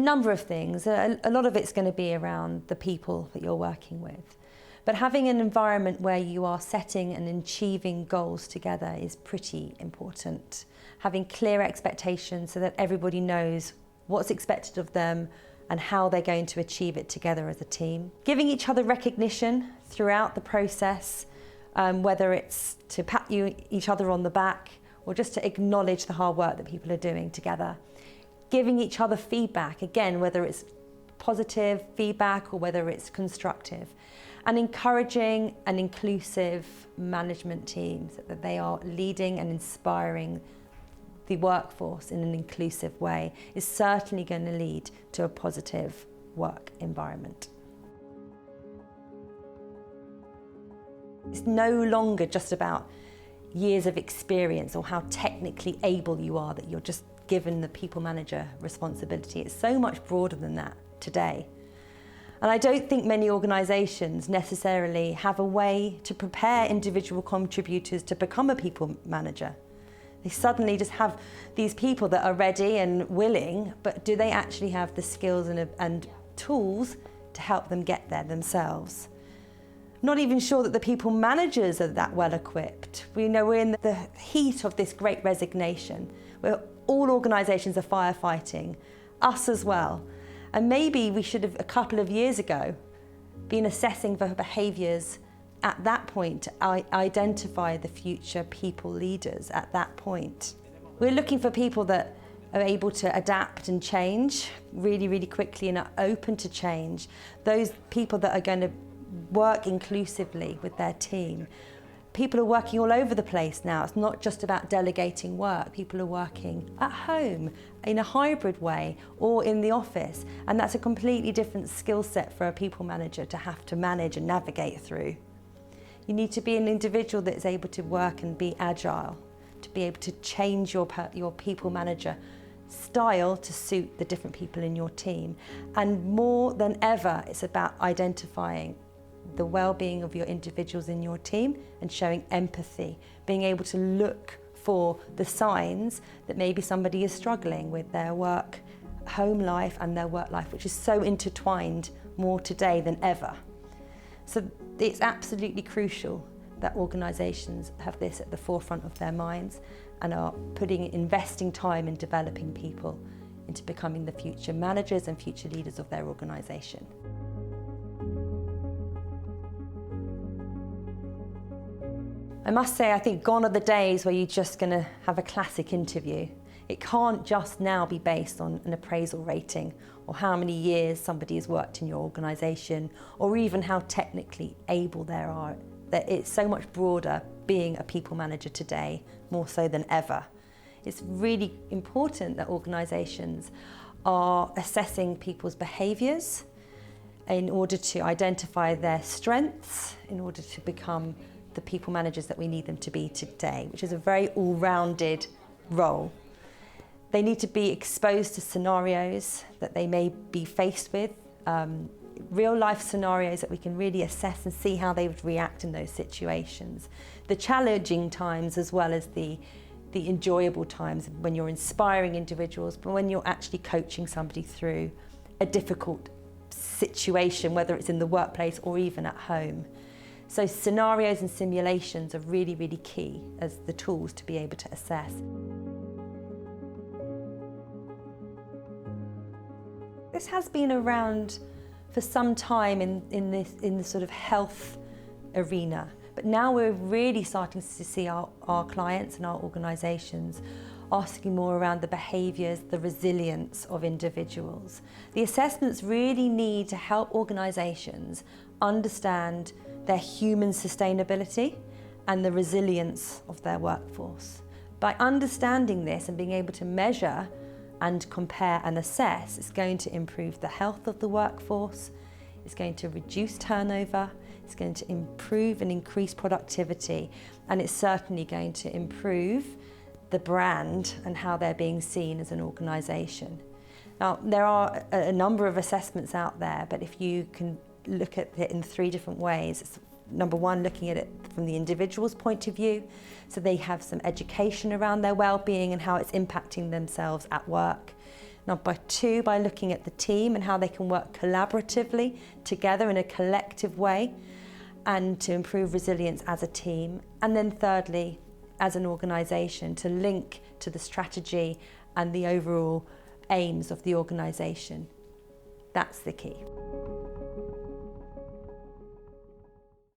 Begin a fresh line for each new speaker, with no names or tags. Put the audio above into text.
number of things. A lot of it's going to be around the people that you're working with. But having an environment where you are setting and achieving goals together is pretty important. Having clear expectations so that everybody knows what's expected of them and how they're going to achieve it together as a team. Giving each other recognition throughout the process, whether it's to pat each other on the back or just to acknowledge the hard work that people are doing together. Giving each other feedback, again, whether it's positive feedback or whether it's constructive. And encouraging an inclusive management team so that they are leading and inspiring the workforce in an inclusive way is certainly going to lead to a positive work environment. It's no longer just about years of experience or how technically able you are that you're just given the people manager responsibility. It's so much broader than that today. And I don't think many organisations necessarily have a way to prepare individual contributors to become a people manager. They suddenly just have these people that are ready and willing, but do they actually have the skills and tools to help them get there themselves? Not even sure that the people managers are that well equipped. We know we're in the heat of this great resignation, where all organisations are firefighting, us as well. And maybe we should have, a couple of years ago, been assessing for behaviours at that point to identify the future people leaders at that point. We're looking for people that are able to adapt and change really, really quickly and are open to change. Those people that are going to work inclusively with their team. People are working all over the place now. It's not just about delegating work. People are working at home in a hybrid way or in the office. And that's a completely different skill set for a people manager to have to manage and navigate through. You need to be an individual that is able to work and be agile, to be able to change your people manager style to suit the different people in your team. And more than ever, it's about identifying the well-being of your individuals in your team and showing empathy, being able to look for the signs that maybe somebody is struggling with their work, home life and their work life, which is so intertwined more today than ever. So it's absolutely crucial that organisations have this at the forefront of their minds and are investing time in developing people into becoming the future managers and future leaders of their organisation. I must say, I think gone are the days where you're just going to have a classic interview. It can't just now be based on an appraisal rating or how many years somebody has worked in your organisation or even how technically able they are. That it's so much broader being a people manager today, more so than ever. It's really important that organisations are assessing people's behaviours in order to identify their strengths, in order to become the people managers that we need them to be today, which is a very all-rounded role. They need to be exposed to scenarios that they may be faced with, real-life scenarios that we can really assess and see how they would react in those situations. The challenging times as well as the enjoyable times when you're inspiring individuals, but when you're actually coaching somebody through a difficult situation, whether it's in the workplace or even at home. So scenarios and simulations are really, really key as the tools to be able to assess. This has been around for some time in the sort of health arena, but now we're really starting to see our clients and our organisations asking more around the behaviours, the resilience of individuals. The assessments really need to help organisations understand their human sustainability and the resilience of their workforce. By understanding this and being able to measure and compare and assess, it's going to improve the health of the workforce, it's going to reduce turnover, it's going to improve and increase productivity, and it's certainly going to improve the brand and how they're being seen as an organisation. Now, there are a number of assessments out there, but if you can look at it in 3 different ways. It's, number one, looking at it from the individual's point of view, so they have some education around their well-being and how it's impacting themselves at work. Number 2, by looking at the team and how they can work collaboratively together in a collective way and to improve resilience as a team. And then thirdly, as an organisation, to link to the strategy and the overall aims of the organisation. That's the key.